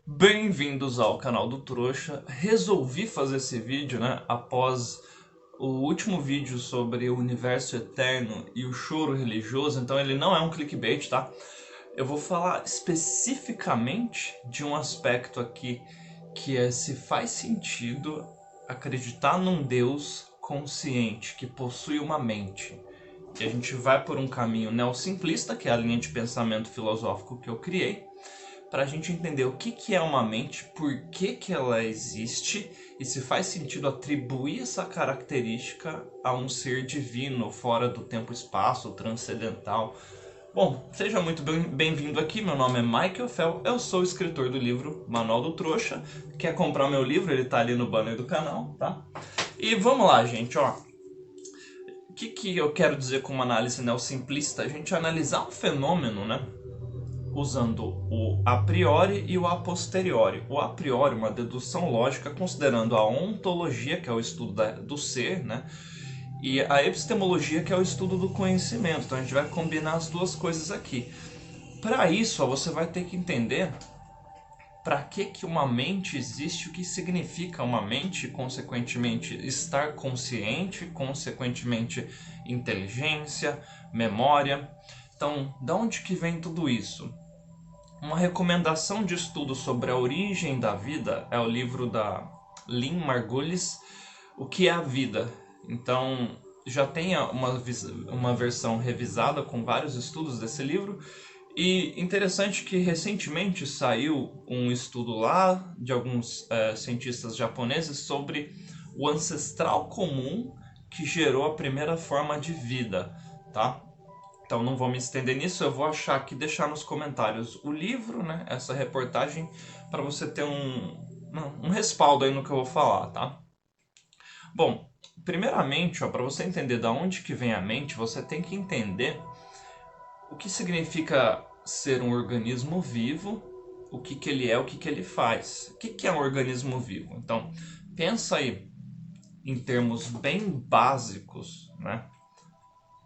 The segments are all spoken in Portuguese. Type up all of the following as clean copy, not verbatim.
Bem-vindos ao canal do Trouxa. Resolvi fazer esse vídeo, após o último vídeo sobre o universo eterno e o choro religioso, então ele não é um clickbait, tá? Eu vou falar especificamente de um aspecto aqui que é se faz sentido acreditar num Deus consciente que possui uma mente. E a gente vai por um caminho neossimplista, que é a linha de pensamento filosófico que eu criei, para a gente entender o que é uma mente, por que ela existe e se faz sentido atribuir essa característica a um ser divino, fora do tempo e espaço, transcendental. Bom, seja muito bem-vindo aqui, meu nome é Michael Fell, eu sou o escritor do livro Manual do Trouxa. Quer comprar o meu livro? Ele tá ali no banner do canal, tá? E vamos lá, gente, ó. O que eu quero dizer com uma análise neossimplista? A gente analisar um fenômeno, usando o a priori e o a posteriori. O a priori, uma dedução lógica, considerando a ontologia, que é o estudo do ser, e a epistemologia, que é o estudo do conhecimento. Então a gente vai combinar as duas coisas aqui. Para isso, você vai ter que entender para que uma mente existe, o que significa uma mente, consequentemente estar consciente, consequentemente inteligência, memória. Então, da onde que vem tudo isso? Uma recomendação de estudo sobre a origem da vida é o livro da Lynn Margulis, O que é a Vida? Então, já tem uma versão revisada com vários estudos desse livro. E interessante que recentemente saiu um estudo lá de alguns cientistas japoneses sobre o ancestral comum que gerou a primeira forma de vida, tá? Então não vou me estender nisso, eu vou achar aqui, deixar nos comentários o livro, essa reportagem, para você ter um respaldo aí no que eu vou falar, tá? Bom, primeiramente, para você entender de onde que vem a mente, você tem que entender o que significa ser um organismo vivo, o que ele é, o que ele faz. O que é um organismo vivo? Então, pensa aí em termos bem básicos,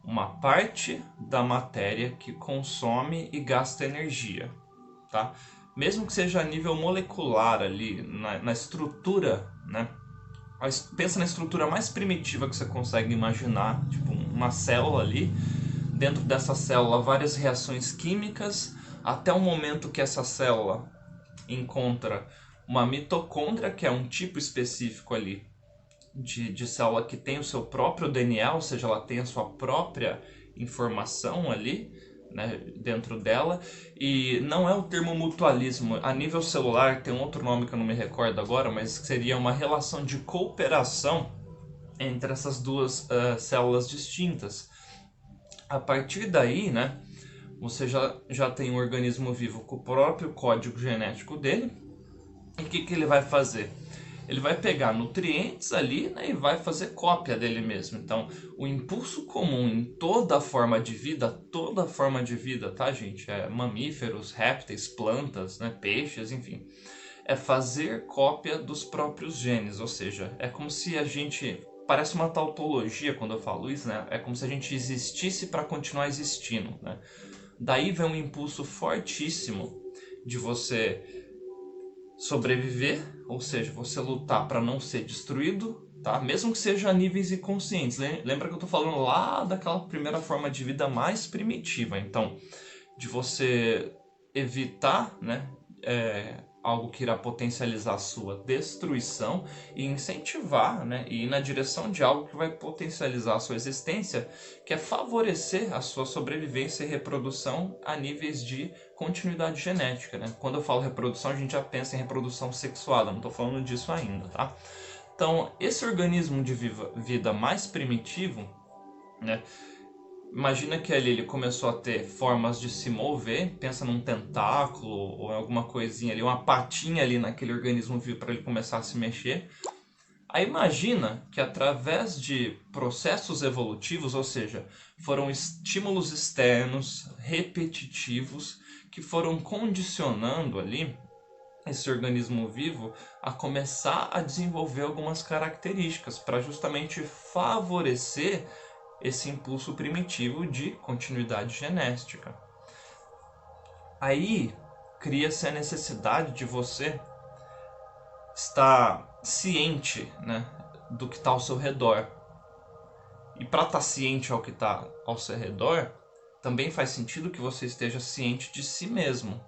uma parte da matéria que consome e gasta energia, tá? Mesmo que seja a nível molecular ali, na estrutura, pensa na estrutura mais primitiva que você consegue imaginar, tipo uma célula ali, dentro dessa célula várias reações químicas, até o momento que essa célula encontra uma mitocôndria, que é um tipo específico ali de célula que tem o seu próprio DNA, ou seja, ela tem a sua própria informação ali, dentro dela. E não é o termo mutualismo. A nível celular tem um outro nome que eu não me recordo agora, mas seria uma relação de cooperação entre essas duas células distintas. A partir daí, você já tem um organismo vivo com o próprio código genético dele. E o que ele vai fazer? Ele vai pegar nutrientes ali, e vai fazer cópia dele mesmo. Então, o impulso comum em toda forma de vida, tá, gente? Mamíferos, répteis, plantas, peixes, enfim. É fazer cópia dos próprios genes, ou seja, é como se a gente... Parece uma tautologia quando eu falo isso, É como se a gente existisse para continuar existindo, Daí vem um impulso fortíssimo de você sobreviver, ou seja, você lutar para não ser destruído, tá? Mesmo que seja a níveis inconscientes. Lembra que eu estou falando lá daquela primeira forma de vida mais primitiva. Então, de você evitar, algo que irá potencializar a sua destruição e incentivar, e ir na direção de algo que vai potencializar a sua existência, que é favorecer a sua sobrevivência e reprodução a níveis de continuidade genética, Quando eu falo reprodução, a gente já pensa em reprodução sexuada, não estou falando disso ainda, tá? Então, esse organismo de vida mais primitivo, imagina que ali ele começou a ter formas de se mover, pensa num tentáculo ou alguma coisinha ali, uma patinha ali naquele organismo vivo para ele começar a se mexer. Aí imagina que através de processos evolutivos, ou seja, foram estímulos externos repetitivos que foram condicionando ali esse organismo vivo a começar a desenvolver algumas características para justamente favorecer esse impulso primitivo de continuidade genética. Aí cria-se a necessidade de você estar ciente, né, do que está ao seu redor. E para estar ciente ao que está ao seu redor, também faz sentido que você esteja ciente de si mesmo.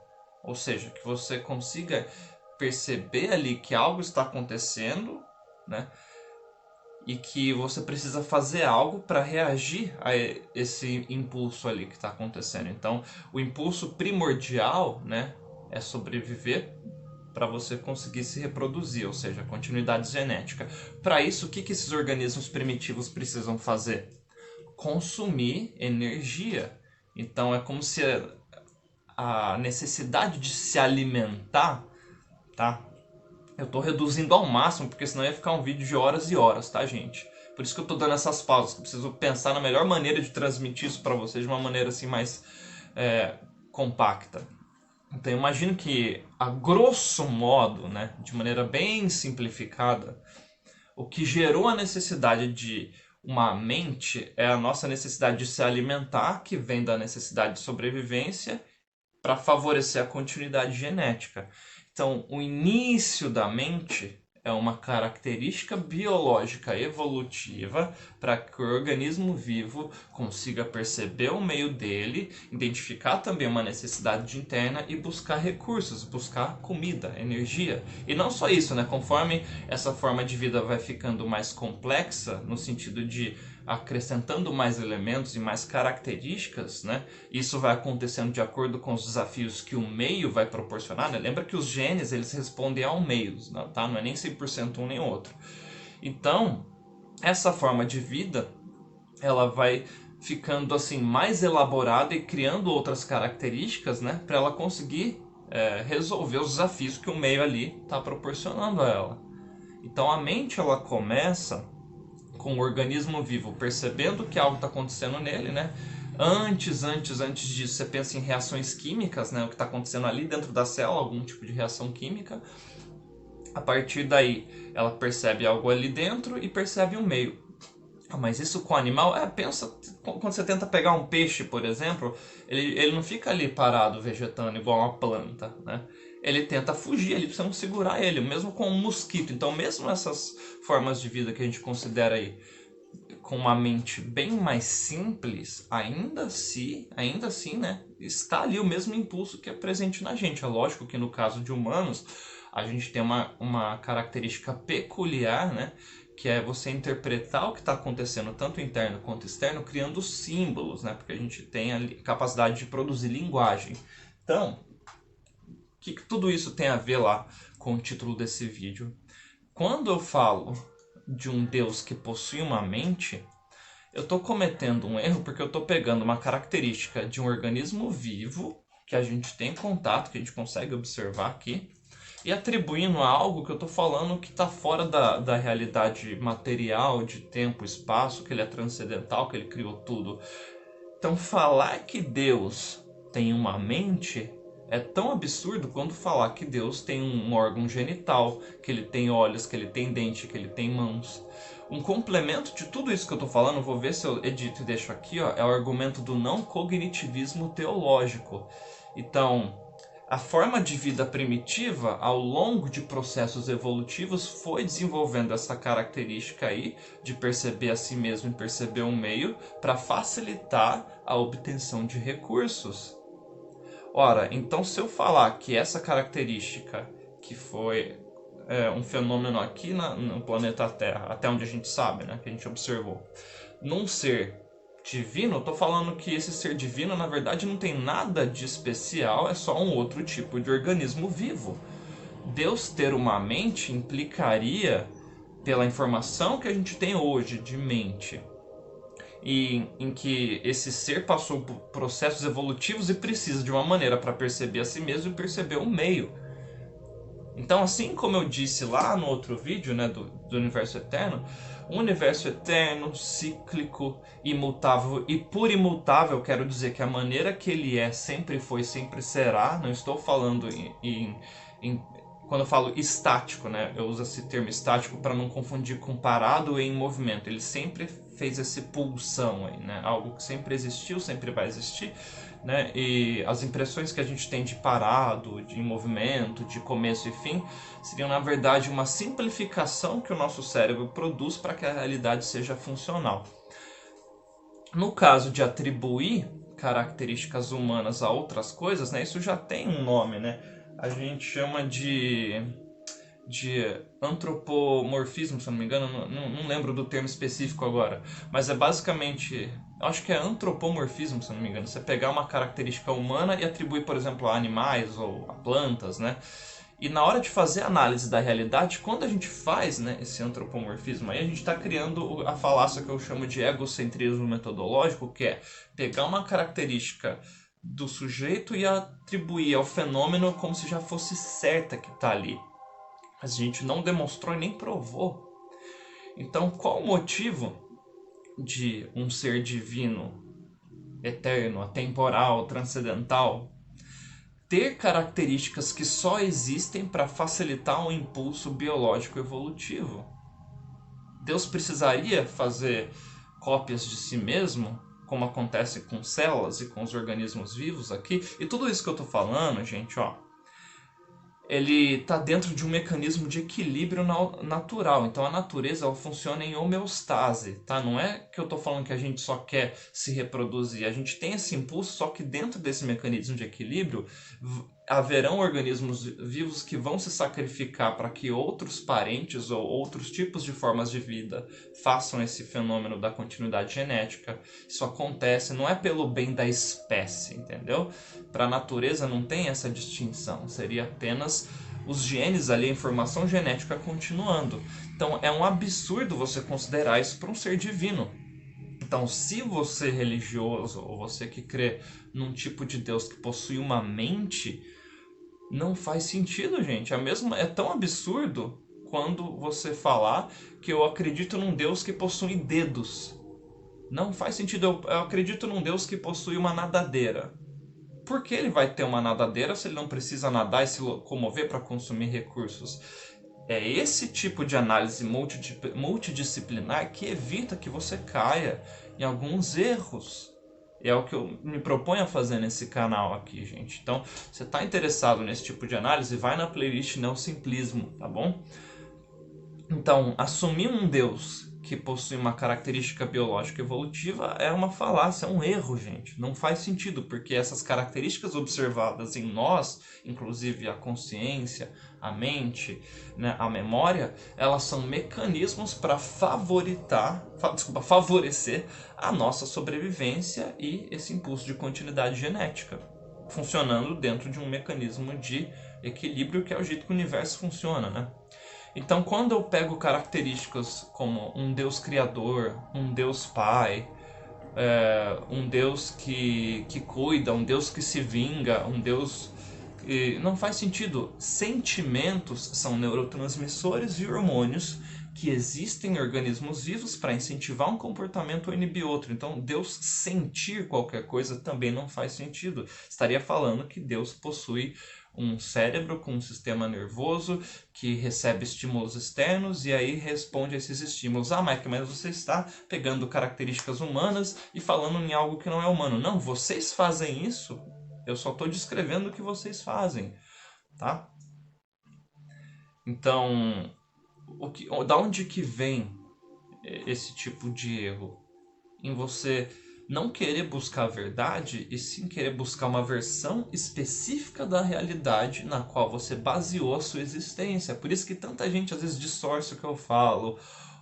Ou seja, que você consiga perceber ali que algo está acontecendo, né? E que você precisa fazer algo para reagir a esse impulso ali que está acontecendo. Então, o impulso primordial, né, é sobreviver para você conseguir se reproduzir, ou seja, continuidade genética. Para isso, o que esses organismos primitivos precisam fazer? Consumir energia. Então, é como se a necessidade de se alimentar, tá? Eu tô reduzindo ao máximo, porque senão ia ficar um vídeo de horas e horas, tá, gente? Por isso que eu tô dando essas pausas, que eu preciso pensar na melhor maneira de transmitir isso para vocês de uma maneira assim mais compacta. Então eu imagino que, a grosso modo, né, de maneira bem simplificada, o que gerou a necessidade de uma mente é a nossa necessidade de se alimentar, que vem da necessidade de sobrevivência, para favorecer a continuidade genética. Então, o início da mente é uma característica biológica evolutiva para que o organismo vivo consiga perceber o meio dele, identificar também uma necessidade interna e buscar recursos, buscar comida, energia. E não só isso, né? Conforme essa forma de vida vai ficando mais complexa, no sentido de acrescentando mais elementos e mais características, né? Isso vai acontecendo de acordo com os desafios que o meio vai proporcionar, né? Lembra que os genes, eles respondem ao meio, tá? Não é nem 100% um nem outro. Então, essa forma de vida, ela vai ficando assim mais elaborada e criando outras características, né? Para ela conseguir resolver os desafios que o meio ali está proporcionando a ela. Então, a mente, ela começa com o organismo vivo percebendo que algo está acontecendo nele, né? Antes disso, você pensa em reações químicas, né? O que está acontecendo ali dentro da célula, algum tipo de reação química. A partir daí, ela percebe algo ali dentro e percebe um meio. Mas isso com o animal, pensa, quando você tenta pegar um peixe, por exemplo, ele não fica ali parado, vegetando, igual uma planta, né? Ele tenta fugir, ele precisa segurar ele, mesmo com um mosquito. Então, mesmo essas formas de vida que a gente considera aí com uma mente bem mais simples, ainda assim, né, está ali o mesmo impulso que é presente na gente. É lógico que no caso de humanos, a gente tem uma característica peculiar, né, que é você interpretar o que está acontecendo, tanto interno quanto externo, criando símbolos, né, porque a gente tem a capacidade de produzir linguagem. Então, o que tudo isso tem a ver lá com o título desse vídeo? Quando eu falo de um Deus que possui uma mente, eu estou cometendo um erro porque eu estou pegando uma característica de um organismo vivo, que a gente tem contato, que a gente consegue observar aqui, e atribuindo a algo que eu estou falando que está fora da realidade material, de tempo, espaço, que ele é transcendental, que ele criou tudo. Então, falar que Deus tem uma mente é tão absurdo quanto falar que Deus tem um órgão genital, que ele tem olhos, que ele tem dente, que ele tem mãos. Um complemento de tudo isso que eu estou falando, vou ver se eu edito e deixo aqui, ó, é o argumento do não cognitivismo teológico. Então, a forma de vida primitiva, ao longo de processos evolutivos, foi desenvolvendo essa característica aí de perceber a si mesmo e perceber o meio para facilitar a obtenção de recursos. Ora, então se eu falar que essa característica, que foi um fenômeno aqui no planeta Terra, até onde a gente sabe, né, que a gente observou, num ser divino, eu tô falando que esse ser divino, na verdade, não tem nada de especial, é só um outro tipo de organismo vivo. Deus ter uma mente implicaria, pela informação que a gente tem hoje de mente, e em que esse ser passou por processos evolutivos e precisa de uma maneira para perceber a si mesmo e perceber o meio. Então, assim como eu disse lá no outro vídeo, né, do universo eterno, um universo eterno, cíclico, imutável, e por imutável quero dizer que a maneira que ele é sempre foi, sempre será. Não estou falando em quando eu falo estático, né, eu uso esse termo estático para não confundir com parado e em movimento. Ele sempre fez esse pulsão aí, né, algo que sempre existiu, sempre vai existir, né, e as impressões que a gente tem de parado, de movimento, de começo e fim, seriam na verdade uma simplificação que o nosso cérebro produz para que a realidade seja funcional. No caso de atribuir características humanas a outras coisas, né, isso já tem um nome, né? A gente chama de antropomorfismo, se eu não me engano, não lembro do termo específico agora, mas é basicamente, acho que é antropomorfismo, se eu não me engano, você pegar uma característica humana e atribuir, por exemplo, a animais ou a plantas, né? E na hora de fazer a análise da realidade, quando a gente faz, né, esse antropomorfismo, aí a gente está criando a falácia que eu chamo de egocentrismo metodológico, que é pegar uma característica do sujeito e atribuir ao fenômeno como se já fosse certa que está ali. Mas a gente não demonstrou e nem provou. Então, qual o motivo de um ser divino, eterno, atemporal, transcendental, ter características que só existem para facilitar um impulso biológico evolutivo? Deus precisaria fazer cópias de si mesmo, como acontece com células e com os organismos vivos aqui? E tudo isso que eu estou falando, gente, ó, ele está dentro de um mecanismo de equilíbrio natural. Então a natureza ela funciona em homeostase, tá? Não é que eu estou falando que a gente só quer se reproduzir. A gente tem esse impulso, só que dentro desse mecanismo de equilíbrio haverão organismos vivos que vão se sacrificar para que outros parentes ou outros tipos de formas de vida façam esse fenômeno da continuidade genética. Isso acontece, não é pelo bem da espécie, entendeu? Para a natureza não tem essa distinção, seria apenas os genes ali, a informação genética continuando. Então é um absurdo você considerar isso para um ser divino. Então, se você é religioso ou você que crê num tipo de Deus que possui uma mente, não faz sentido, gente. É tão absurdo quando você falar que eu acredito num Deus que possui dedos. Não faz sentido. Eu acredito num Deus que possui uma nadadeira. Por que ele vai ter uma nadadeira se ele não precisa nadar e se locomover para consumir recursos? É esse tipo de análise multidisciplinar que evita que você caia em alguns erros. É o que eu me proponho a fazer nesse canal aqui, gente. Então, você está interessado nesse tipo de análise, vai na playlist Neosimplismo, tá bom? Então, assumir um Deus que possui uma característica biológica evolutiva é uma falácia, é um erro, gente. Não faz sentido, porque essas características observadas em nós, inclusive a consciência, a mente, né, a memória, elas são mecanismos para favorecer a nossa sobrevivência e esse impulso de continuidade genética, funcionando dentro de um mecanismo de equilíbrio que é o jeito que o universo funciona, né? Então, quando eu pego características como um Deus criador, um Deus pai, um Deus que cuida, um Deus que se vinga, um Deus que não faz sentido. Sentimentos são neurotransmissores e hormônios que existem em organismos vivos para incentivar um comportamento ou inibir outro. Então, Deus sentir qualquer coisa também não faz sentido. Estaria falando que Deus possui um cérebro com um sistema nervoso que recebe estímulos externos e aí responde a esses estímulos. Ah, Mike, mas você está pegando características humanas e falando em algo que não é humano. Não, vocês fazem isso. Eu só estou descrevendo o que vocês fazem, tá? Então, da onde que vem esse tipo de erro? Em você não querer buscar a verdade e sim querer buscar uma versão específica da realidade na qual você baseou a sua existência. Por isso que tanta gente às vezes distorce o que eu falo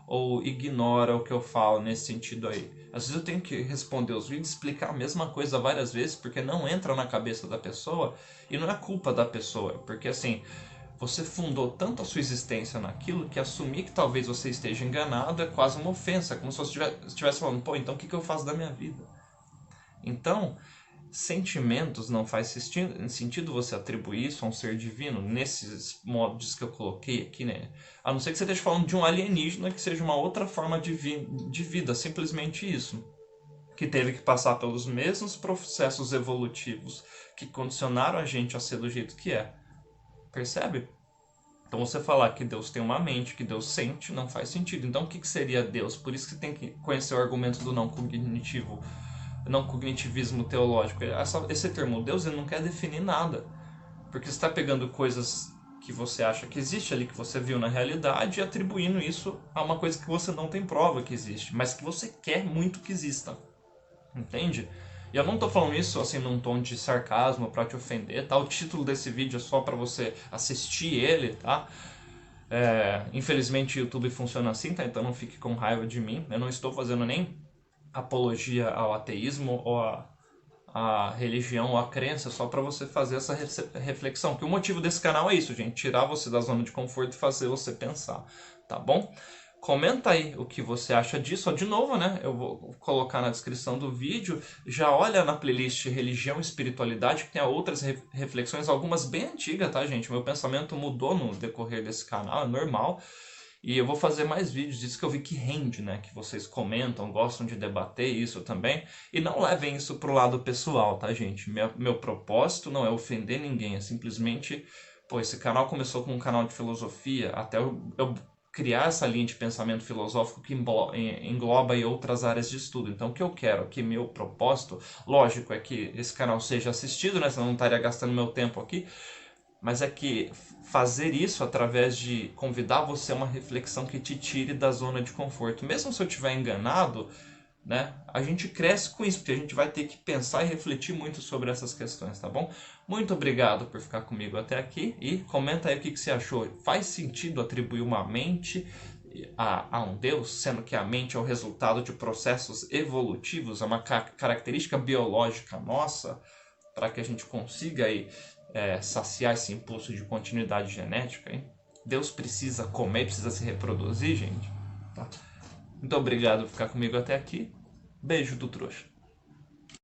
ou ignora o que eu falo nesse sentido aí. Às vezes eu tenho que responder os vídeos, explicar a mesma coisa várias vezes porque não entra na cabeça da pessoa e não é culpa da pessoa, porque assim, você fundou tanto a sua existência naquilo que assumir que talvez você esteja enganado é quase uma ofensa, como se você estivesse falando, pô, então o que eu faço da minha vida? Então, sentimentos não faz sentido você atribuir isso a um ser divino, nesses modos que eu coloquei aqui, né? A não ser que você esteja falando de um alienígena que seja uma outra forma de vida, simplesmente isso. Que teve que passar pelos mesmos processos evolutivos que condicionaram a gente a ser do jeito que é. Percebe? Então você falar que Deus tem uma mente, que Deus sente, não faz sentido. Então o que seria Deus? Por isso que tem que conhecer o argumento do não cognitivismo teológico. Esse termo Deus, ele não quer definir nada. Porque você está pegando coisas que você acha que existe ali, que você viu na realidade, e atribuindo isso a uma coisa que você não tem prova que existe, mas que você quer muito que exista. Entende? E eu não tô falando isso assim num tom de sarcasmo pra te ofender, tá? O título desse vídeo é só pra você assistir ele, tá? Infelizmente o YouTube funciona assim, tá? Então não fique com raiva de mim. Eu não estou fazendo nem apologia ao ateísmo ou a religião ou a crença, só para você fazer essa reflexão. Que o motivo desse canal é isso, gente, tirar você da zona de conforto e fazer você pensar, tá bom? Comenta aí o que você acha disso. Ó, de novo, né? Eu vou colocar na descrição do vídeo. Já olha na playlist Religião e Espiritualidade, que tem outras reflexões, algumas bem antigas, tá, gente? Meu pensamento mudou no decorrer desse canal, é normal. E eu vou fazer mais vídeos disso que eu vi que rende, né? Que vocês comentam, gostam de debater isso também. E não levem isso pro lado pessoal, tá, gente? Meu propósito não é ofender ninguém, é simplesmente... Pô, esse canal começou com um canal de filosofia, até eu criar essa linha de pensamento filosófico que engloba aí outras áreas de estudo. Então, o que eu quero aqui, meu propósito, lógico, é que esse canal seja assistido, né? Senão eu não estaria gastando meu tempo aqui. Mas é que fazer isso através de convidar você a uma reflexão que te tire da zona de conforto. Mesmo se eu estiver enganado, né, a gente cresce com isso, porque a gente vai ter que pensar e refletir muito sobre essas questões, tá bom? Muito obrigado por ficar comigo até aqui e comenta aí o que você achou. Faz sentido atribuir uma mente a um Deus, sendo que a mente é o resultado de processos evolutivos, é uma característica biológica nossa, para que a gente consiga aí, saciar esse impulso de continuidade genética, hein? Deus precisa comer, precisa se reproduzir, gente. Tá? Muito obrigado por ficar comigo até aqui. Beijo do trouxa.